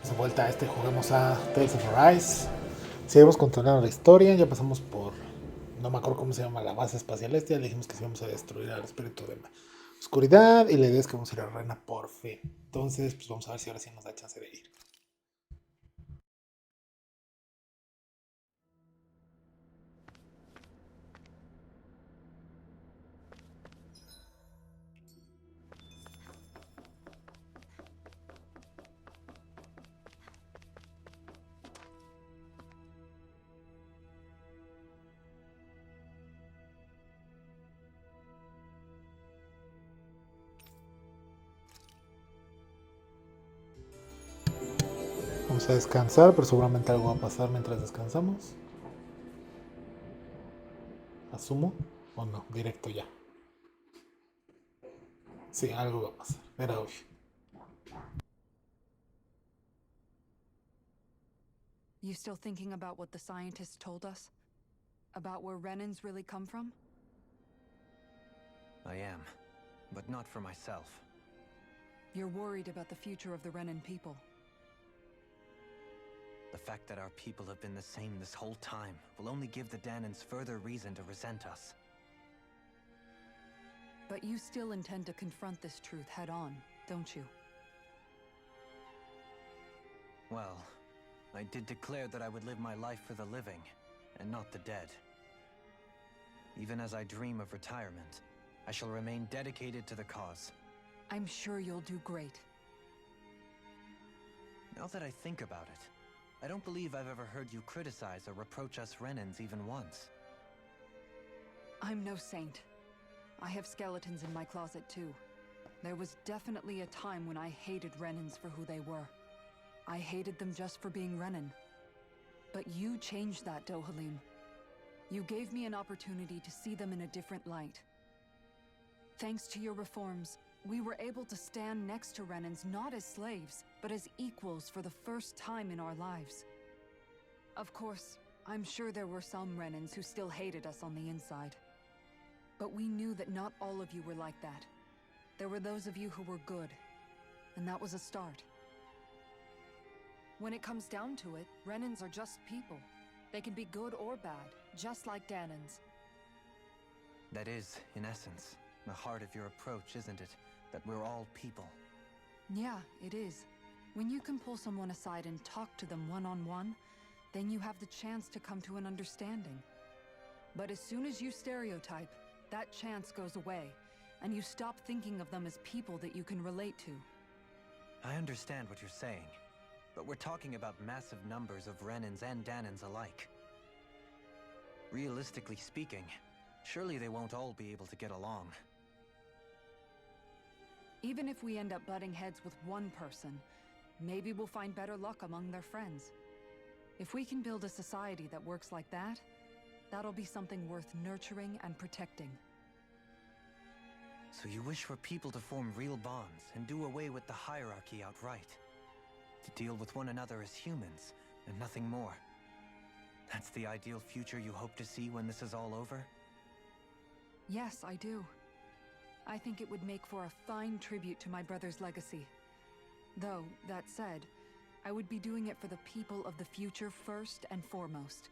De vuelta a juguemos a Tales of Arise. Seguimos continuando la historia. Ya pasamos por. No me acuerdo cómo se llama la base espacial esta. Ya le dijimos que sí vamos a destruir al espíritu de la oscuridad. Y la idea es que vamos a ir a Rena por fin. Entonces, pues vamos a ver si ahora sí nos da chance de ir. Vamos a descansar, pero seguramente algo va a pasar mientras descansamos. Asumo. O no, directo ya. Sí, algo va a pasar. Era obvio. You still thinking about what the scientists told us? About where Renans really come from? I am, but not for myself. You're worried about the future of the Renan people. The fact that our people have been the same this whole time will only give the Danans further reason to resent us. But you still intend to confront this truth head on, don't you? Well, I did declare that I would live my life for the living, and not the dead. Even as I dream of retirement, I shall remain dedicated to the cause. I'm sure you'll do great. Now that I think about it, I don't believe I've ever heard you criticize or reproach us Renans even once. I'm no saint. I have skeletons in my closet too. There was definitely a time when I hated Renans for who they were. I hated them just for being Renan. But you changed that, Dohalim. You gave me an opportunity to see them in a different light. Thanks to your reforms, we were able to stand next to Renans not as slaves, but as equals for the first time in our lives. Of course, I'm sure there were some Renans who still hated us on the inside. But we knew that not all of you were like that. There were those of you who were good, and that was a start. When it comes down to it, Renans are just people. They can be good or bad, just like Danans. That is, in essence, the heart of your approach, isn't it? That we're all people. Yeah, it is. When you can pull someone aside and talk to them one-on-one, then you have the chance to come to an understanding. But as soon as you stereotype, that chance goes away, and you stop thinking of them as people that you can relate to. I understand what you're saying, but we're talking about massive numbers of Renans and Danans alike. Realistically speaking, surely they won't all be able to get along. Even if we end up butting heads with one person, maybe we'll find better luck among their friends. If we can build a society that works like that, that'll be something worth nurturing and protecting. So you wish for people to form real bonds and do away with the hierarchy outright? To deal with one another as humans, and nothing more? That's the ideal future you hope to see when this is all over? Yes, I do. I think it would make for a fine tribute to my brother's legacy. Though, that said, I would be doing it for the people of the future first and foremost.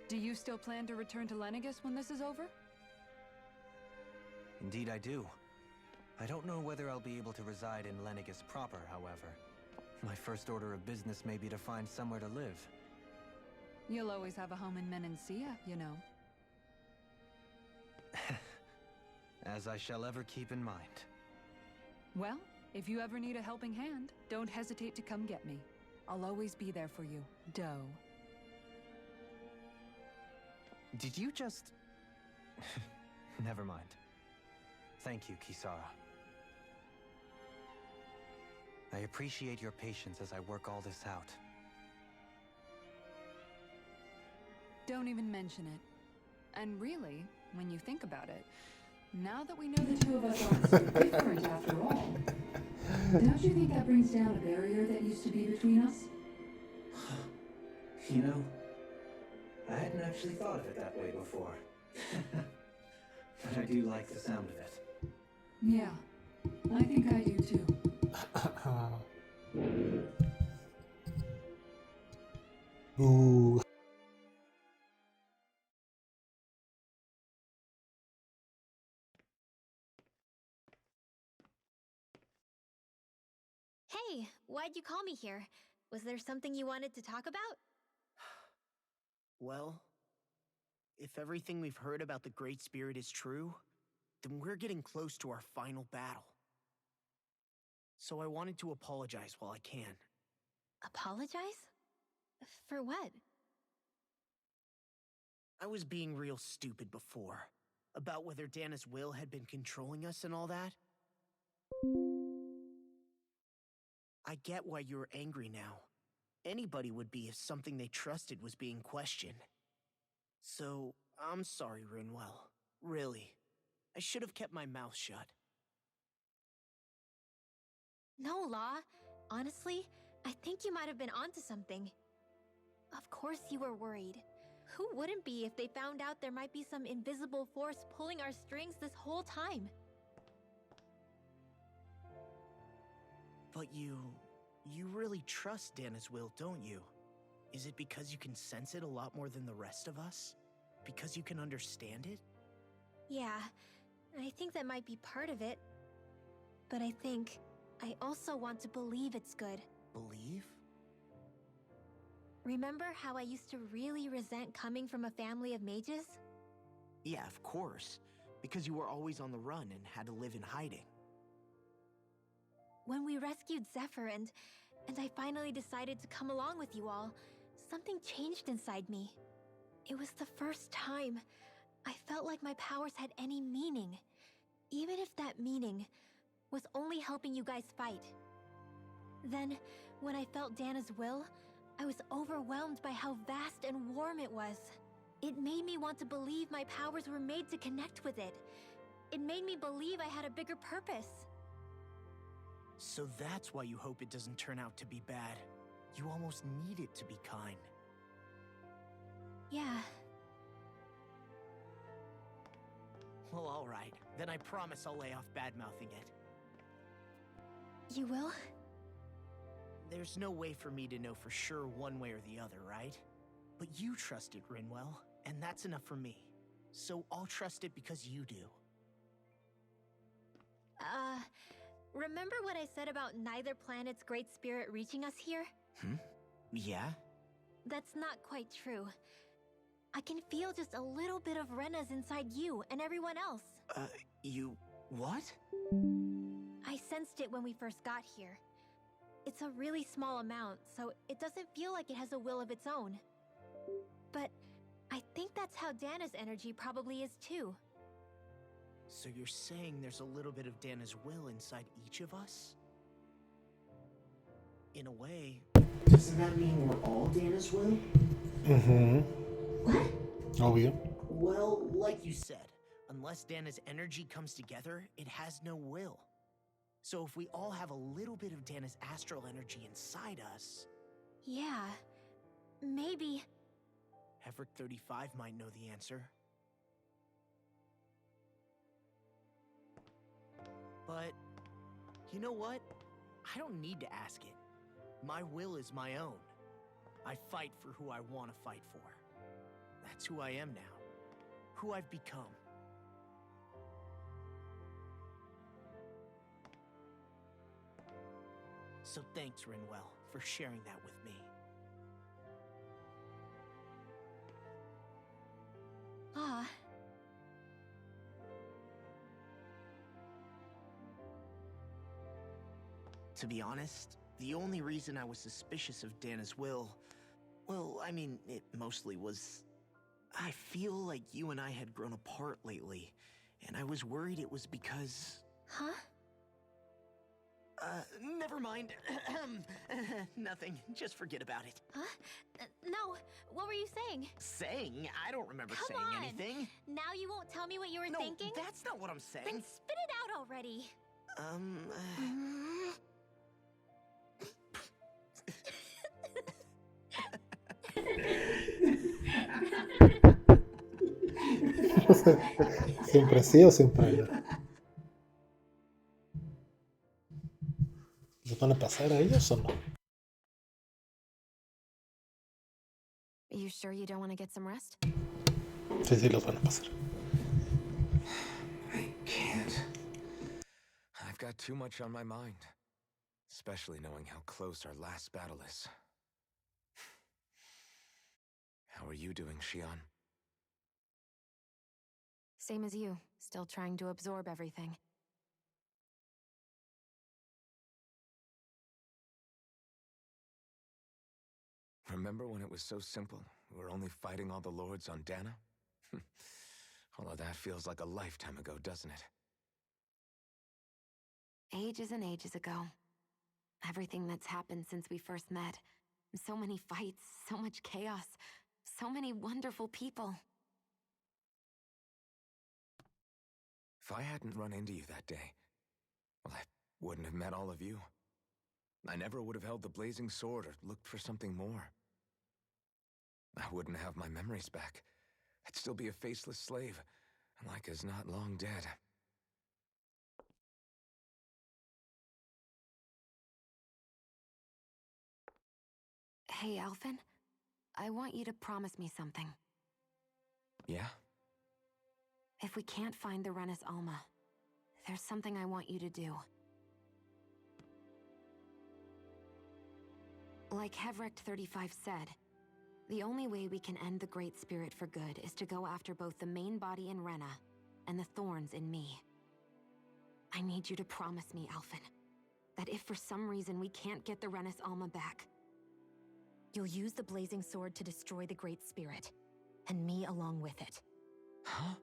Do you still plan to return to Lenegis when this is over? Indeed I do. I don't know whether I'll be able to reside in Lenegis proper, however. My first order of business may be to find somewhere to live. You'll always have a home in Menencia, you know. As I shall ever keep in mind. Well, if you ever need a helping hand, don't hesitate to come get me. I'll always be there for you, Doe. Did you just... Never mind. Thank you, Kisara. I appreciate your patience as I work all this out. Don't even mention it. And really, when you think about it, now that we know the two of us aren't so different after all, don't you think that brings down a barrier that used to be between us? You know, I hadn't actually thought of it that way before. But I do like the sound of it. Yeah, I think I do too. Ah. Uh, Hey, why'd you call me here? Was there something you wanted to talk about? Well, if everything we've heard about the Great Spirit is true, then we're getting close to our final battle. So I wanted to apologize while I can. Apologize? For what? I was being real stupid before, about whether Dana's will had been controlling us and all that. I get why you're angry now. Anybody would be if something they trusted was being questioned. So, I'm sorry, Rinwell. Really. I should have kept my mouth shut. No, Law. Honestly, I think you might have been onto something. Of course you were worried. Who wouldn't be if they found out there might be some invisible force pulling our strings this whole time? But you really trust Dana's will, don't you? Is it because you can sense it a lot more than the rest of us? Because you can understand it? Yeah, I think that might be part of it. But I think I also want to believe it's good. Believe? Remember how I used to really resent coming from a family of mages? Yeah, of course. Because you were always on the run and had to live in hiding. When we rescued Zephyr and I finally decided to come along with you all, something changed inside me. It was the first time I felt like my powers had any meaning, even if that meaning was only helping you guys fight. Then, when I felt Dana's will, I was overwhelmed by how vast and warm it was. It made me want to believe my powers were made to connect with it. It made me believe I had a bigger purpose. So that's why you hope it doesn't turn out to be bad. You almost need it to be kind. Yeah. Well, alright. Then I promise I'll lay off bad-mouthing it. You will? There's no way for me to know for sure one way or the other, right? But you trust it, Rinwell, and that's enough for me. So I'll trust it because you do. Remember what I said about neither planet's great spirit reaching us here? Yeah? That's not quite true. I can feel just a little bit of Rena's inside you and everyone else. You... what? I sensed it when we first got here. It's a really small amount, so it doesn't feel like it has a will of its own. But I think that's how Dana's energy probably is too. So you're saying there's a little bit of Dana's will inside each of us? In a way, doesn't that mean we're all Dana's will? Mm-hmm. What? Obvio. Well, like you said, unless Dana's energy comes together, it has no will. So if we all have a little bit of Dana's astral energy inside us... Yeah, maybe... Hefric 35 might know the answer. But, you know what? I don't need to ask it. My will is my own. I fight for who I want to fight for. That's who I am now. Who I've become. So thanks, Rinwell, for sharing that with me. Ah. To be honest, the only reason I was suspicious of Dana's will... well, I mean, it mostly was... I feel like you and I had grown apart lately, and I was worried it was because... Huh? Never mind. Nothing. Just forget about it. Huh? No, what were you saying? Saying? I don't remember Come saying on. anything. Now you won't tell me what you were thinking? No, that's not what I'm saying. Then spit it out already. ¿Siempre sí o siempre no? ¿los van a pasar a ellos o no? Are you sure you don't want to get some rest? Sí, sí, los van a pasar. I can't. I've got too much on my mind. Especially knowing how close our last battle is. How are you doing, Xion? Same as you, still trying to absorb everything. Remember when it was so simple? We were only fighting all the lords on Dana? All of that feels like a lifetime ago, doesn't it? Ages and ages ago. Everything that's happened since we first met. So many fights, so much chaos, so many wonderful people. If I hadn't run into you that day, well, I wouldn't have met all of you. I never would have held the blazing sword or looked for something more. I wouldn't have my memories back. I'd still be a faceless slave, like as not long dead. Hey, Alphen, I want you to promise me something. Yeah? If we can't find the Renis Alma, there's something I want you to do. Like Hevrect 35 said, the only way we can end the Great Spirit for good is to go after both the main body in Rena and the thorns in me. I need you to promise me, Alphen, that if for some reason we can't get the Renis Alma back, you'll use the blazing sword to destroy the Great Spirit, and me along with it. Huh?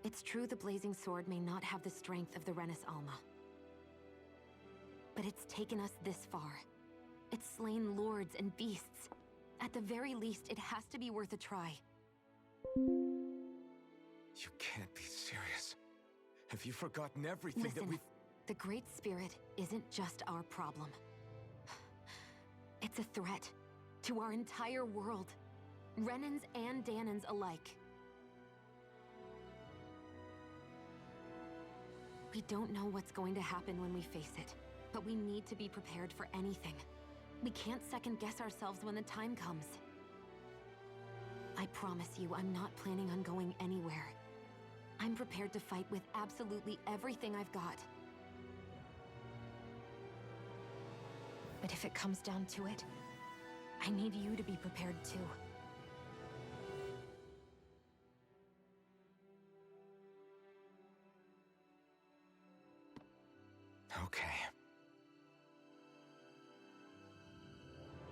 It's true the blazing sword may not have the strength of the Renis Alma. But it's taken us this far. It's slain lords and beasts. At the very least, it has to be worth a try. You can't be serious. Have you forgotten everything that Listen, we've... the Great Spirit isn't just our problem. It's a threat to our entire world. Renans and Danans alike. We don't know what's going to happen when we face it, but we need to be prepared for anything. We can't second-guess ourselves when the time comes. I promise you, I'm not planning on going anywhere. I'm prepared to fight with absolutely everything I've got. But if it comes down to it, I need you to be prepared too. Okay.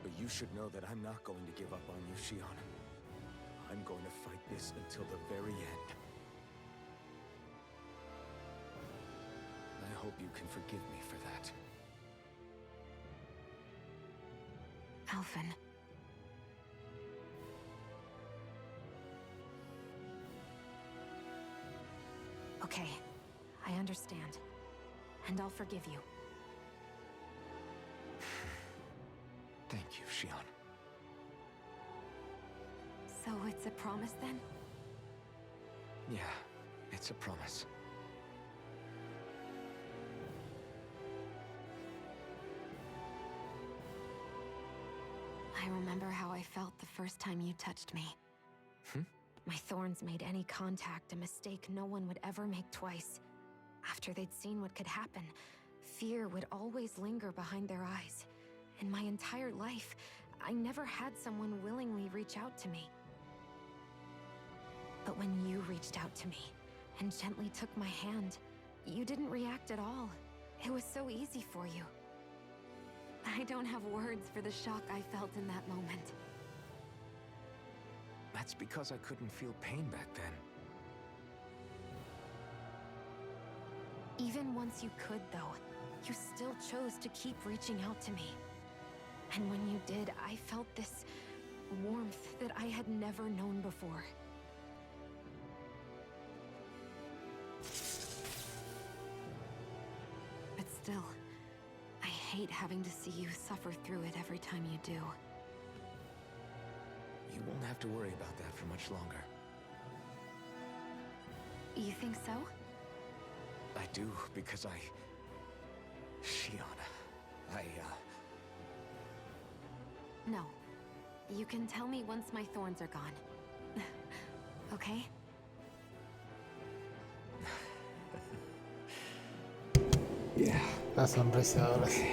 But you should know that I'm not going to give up on you, Xion. I'm going to fight this until the very end. I hope you can forgive me for that. Alphen. Okay, I understand. And I'll forgive you. Thank you, Xion. So it's a promise then? Yeah, it's a promise. I remember how I felt the first time you touched me. My thorns made any contact a mistake no one would ever make twice. After they'd seen what could happen, fear would always linger behind their eyes. In my entire life, I never had someone willingly reach out to me. But when you reached out to me and gently took my hand, you didn't react at all. It was so easy for you. I don't have words for the shock I felt in that moment. That's because I couldn't feel pain back then. Even once you could, though, you still chose to keep reaching out to me. And when you did, I felt this warmth that I had never known before. But still, I hate having to see you suffer through it every time you do. You won't have to worry about that for much longer. You think so? I do, because Shiona, No. You can tell me once my thorns are gone. Okay? Yeah. La sonrisa ahora sí.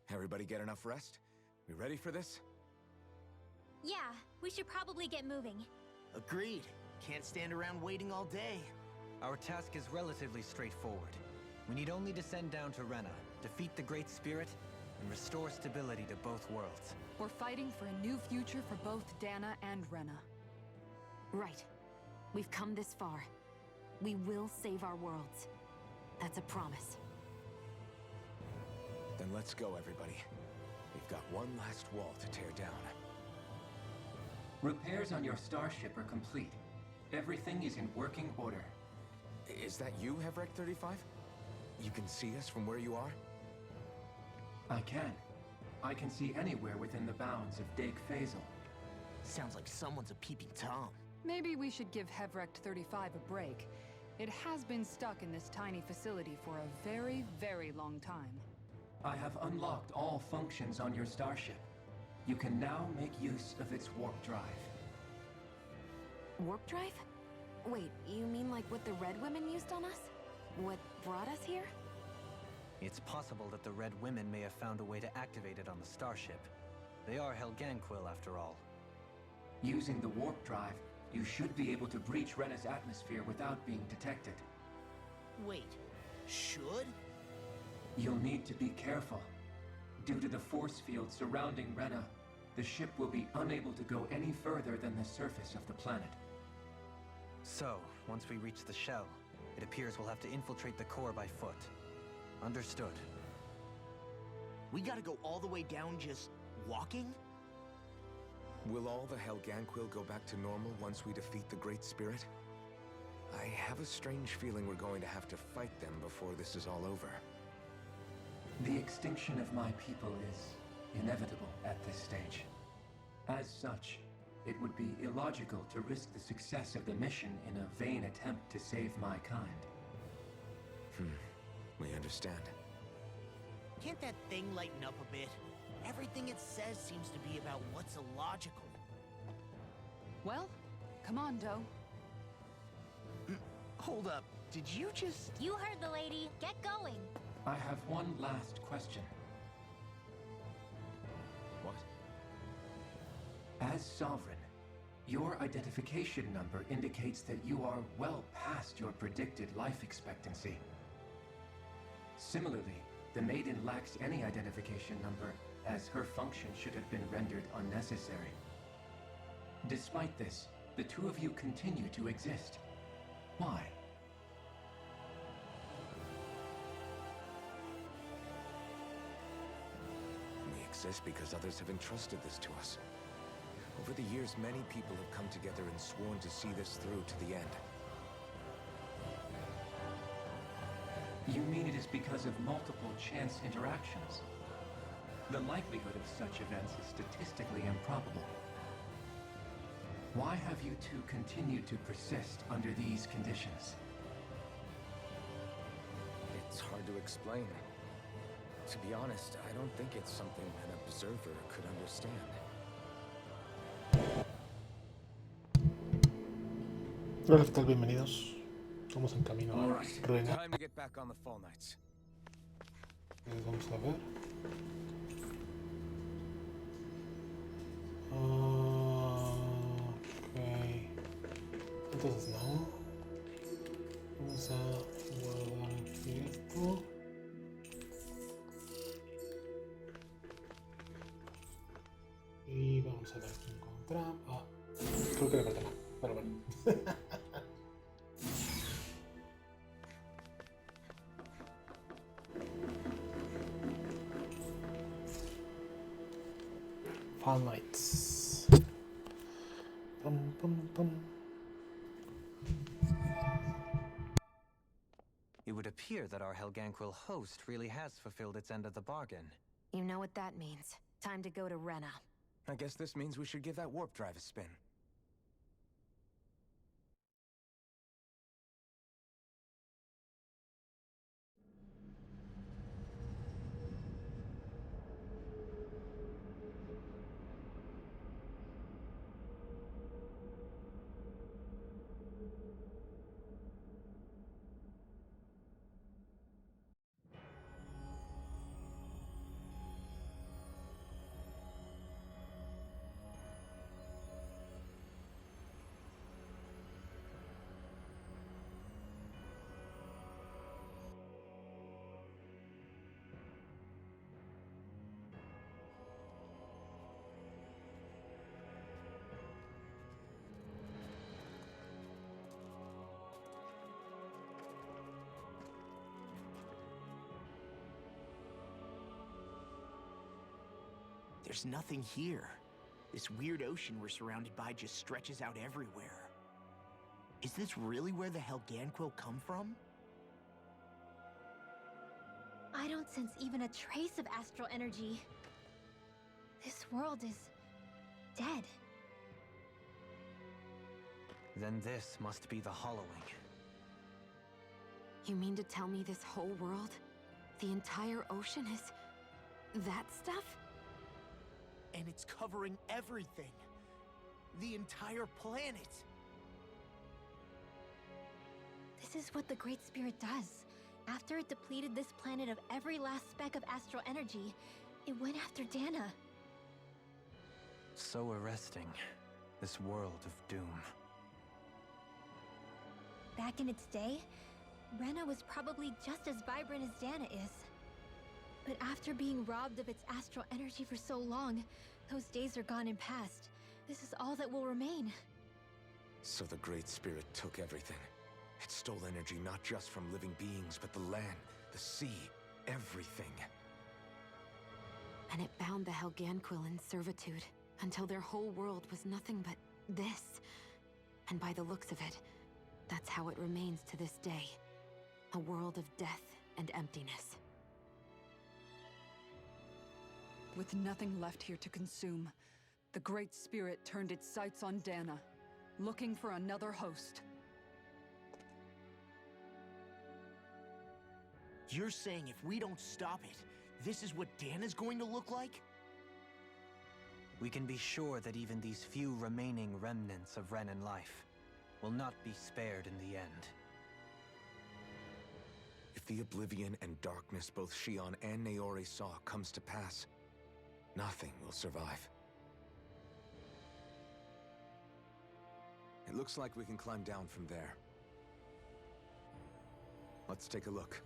Everybody get enough rest? We ready for this? Yeah, we should probably get moving. Agreed. Can't stand around waiting all day. Our task is relatively straightforward. We need only descend down to Rena, defeat the Great Spirit, and restore stability to both worlds. We're fighting for a new future for both Dana and Rena. Right. We've come this far. We will save our worlds. That's a promise. Then let's go, everybody. We've got one last wall to tear down. Repairs on your starship are complete. Everything is in working order. Is that you, Hevrek 35? You can see us from where you are? I can. I can see anywhere within the bounds of Dake Faisal. Sounds like someone's a peeping Tom. Maybe we should give Hevrect 35 a break. It has been stuck in this tiny facility for a very, very long time. I have unlocked all functions on your starship. You can now make use of its warp drive. Warp drive? Wait, you mean like what the Red Women used on us? What brought us here? It's possible that the Red Women may have found a way to activate it on the starship. They are Helganquil, after all. Using the warp drive, you should be able to breach Rena's atmosphere without being detected. Wait, should? You'll need to be careful. Due to the force field surrounding Rena, the ship will be unable to go any further than the surface of the planet. So, once we reach the shell, it appears we'll have to infiltrate the core by foot. Understood. We gotta go all the way down just walking? Will all the Helganquil go back to normal once we defeat the Great Spirit? I have a strange feeling we're going to have to fight them before this is all over. The extinction of my people is inevitable at this stage. As such, it would be illogical to risk the success of the mission in a vain attempt to save my kind. We understand. Can't that thing lighten up a bit? Everything it says seems to be about what's illogical. Well, come on, Doe. Hold up, did you just... You heard the lady. Get going. I have one last question. What? As Sovereign, your identification number indicates that you are well past your predicted life expectancy. Similarly, the Maiden lacks any identification number, as her function should have been rendered unnecessary. Despite this, the two of you continue to exist. Why? We exist because others have entrusted this to us. Over the years, many people have come together and sworn to see this through to the end. You mean it is because of multiple chance interactions? The likelihood of such events is statistically improbable. Why have you two continued to persist under these conditions? It's hard to explain. To be honest, I don't think it's something an observer could understand. Hola, ¿qué tal? Bienvenidos. Estamos en camino All a right, Rena. time to get back on the Fall Knights. Vamos a ver. Ok. Entonces no. Vamos a guardar aquí esto. Y vamos a ver si encontramos. Ah, creo que le falta más, pero bueno. Fall Knights. Pum, pum, pum. It It would appear that our Helganquil host really has fulfilled its end of the bargain. You know what that means. Time to go to Rena. I guess this means we should give that warp drive a spin. There's nothing here. This weird ocean we're surrounded by just stretches out everywhere. Is this really where the Helganquil come from? I don't sense even a trace of astral energy. This world is dead. Then this must be the hollowing. You mean to tell me this whole world, the entire ocean is that stuff? And it's covering everything. The entire planet. This is what the Great Spirit does. After it depleted this planet of every last speck of astral energy, it went after Dana. So arresting. This world of doom. Back in its day, Rena was probably just as vibrant as Dana is. But after being robbed of its astral energy for so long, those days are gone and past. This is all that will remain. So the Great Spirit took everything. It stole energy not just from living beings, but the land, the sea, everything. And it bound the Helganquil in servitude, until their whole world was nothing but this. And by the looks of it, that's how it remains to this day. A world of death and emptiness. With nothing left here to consume, the Great Spirit turned its sights on Dana, looking for another host. You're saying if we don't stop it, this is what Dana's going to look like? We can be sure that even these few remaining remnants of Renan life will not be spared in the end. If the oblivion and darkness both Shion and Naori saw comes to pass, nothing will survive. It looks like we can climb down from there. Let's take a look.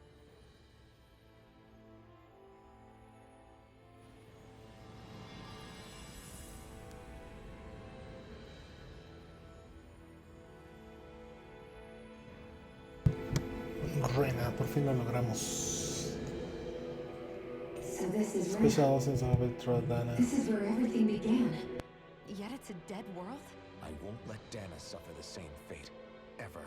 Rena, por fin lo logramos. So this is Special Rena. sense of Dana. This is where everything began. Yet it's a dead world? I won't let Dana suffer the same fate, ever.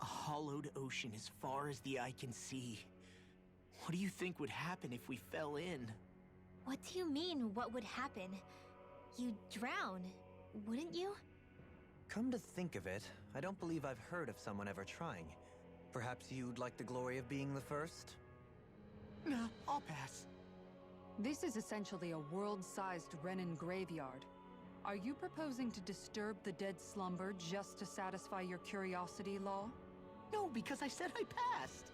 A hollowed ocean as far as the eye can see. What do you think would happen if we fell in? What do you mean, what would happen? You'd drown, wouldn't you? Come to think of it, I don't believe I've heard of someone ever trying. Perhaps you'd like the glory of being the first? Nah, I'll pass. This is essentially a world-sized Renan graveyard. Are you proposing to disturb the dead slumber just to satisfy your curiosity, Law? No, because I said I passed.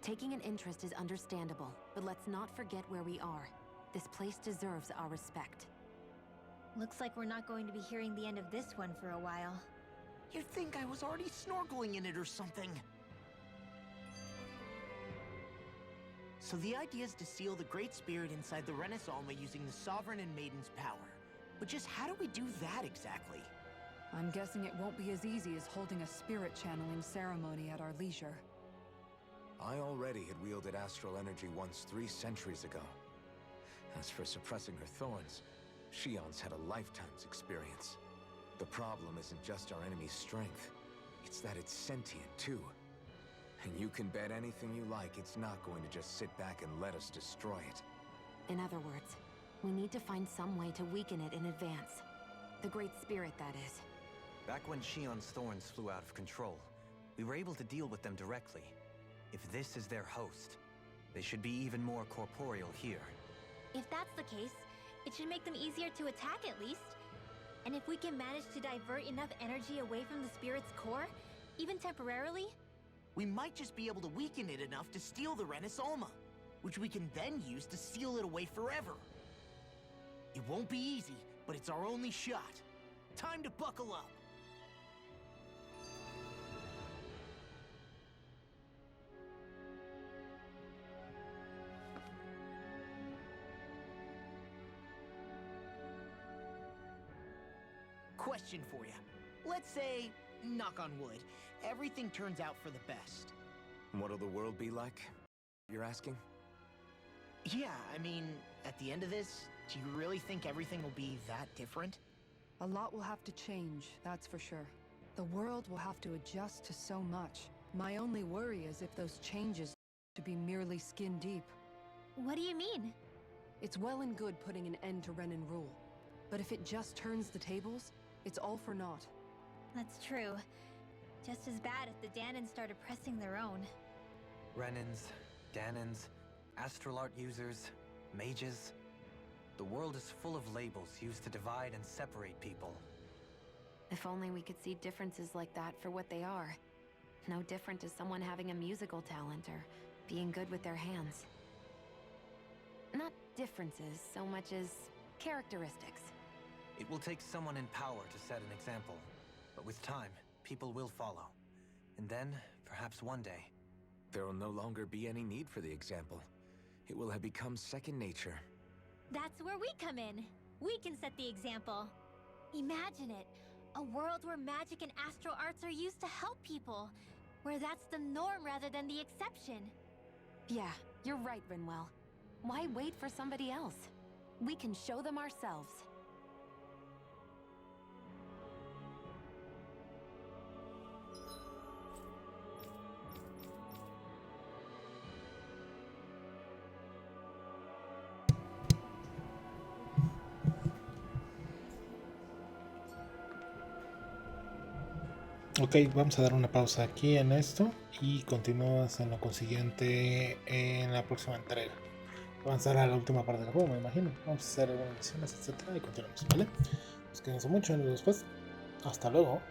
Taking an interest is understandable, but let's not forget where we are. This place deserves our respect. Looks like we're not going to be hearing the end of this one for a while. You'd think I was already snorkeling in it or something. So the idea is to seal the Great Spirit inside the Renaissance using the Sovereign and Maiden's power. But just how do we do that exactly? I'm guessing it won't be as easy as holding a spirit channeling ceremony at our leisure. I already had wielded astral energy once 3 centuries ago. As for suppressing her thorns, Shion's had a lifetime's experience. The problem isn't just our enemy's strength, it's that it's sentient too. And you can bet anything you like it's not going to just sit back and let us destroy it. In other words, we need to find some way to weaken it in advance. The Great Spirit, that is. Back when Shion's thorns flew out of control, we were able to deal with them directly. If this is their host, they should be even more corporeal here. If that's the case, it should make them easier to attack at least. And if we can manage to divert enough energy away from the spirit's core, even temporarily, We might just be able to weaken it enough to steal the Renis Alma, which we can then use to seal it away forever. It won't be easy, but it's our only shot. Time to buckle up. Question for you. Let's say, knock on wood, everything turns out for the best. What'll the world be like? You're asking? Yeah, I mean, at the end of this, do you really think everything will be that different? A lot will have to change, that's for sure. The world will have to adjust to so much. My only worry is if those changes to be merely skin deep. what do you mean? It's well and good putting an end to Renan rule. But if it just turns the tables, it's all for naught. That's true. Just as bad if the Danans started pressing their own. Renans, Danans, astral art users, mages. The world is full of labels used to divide and separate people. If only we could see differences like that for what they are. No different to someone having a musical talent or being good with their hands. Not differences so much as characteristics. It will take someone in power to set an example. But with time, people will follow. And then, perhaps one day... There will no longer be any need for the example. It will have become second nature. That's where we come in. We can set the example. Imagine it. A world where magic and astral arts are used to help people. Where that's the norm rather than the exception. Yeah, you're right, Rinwell. Why wait for somebody else? We can show them ourselves. Ok, vamos a dar una pausa aquí en esto y continuamos en lo consiguiente en la próxima entrega. Avanzar a la última parte del juego, me imagino. Vamos a hacer algunas misiones, etcétera, y continuamos, ¿vale? Pues quédense mucho, nos vemos después. Hasta luego.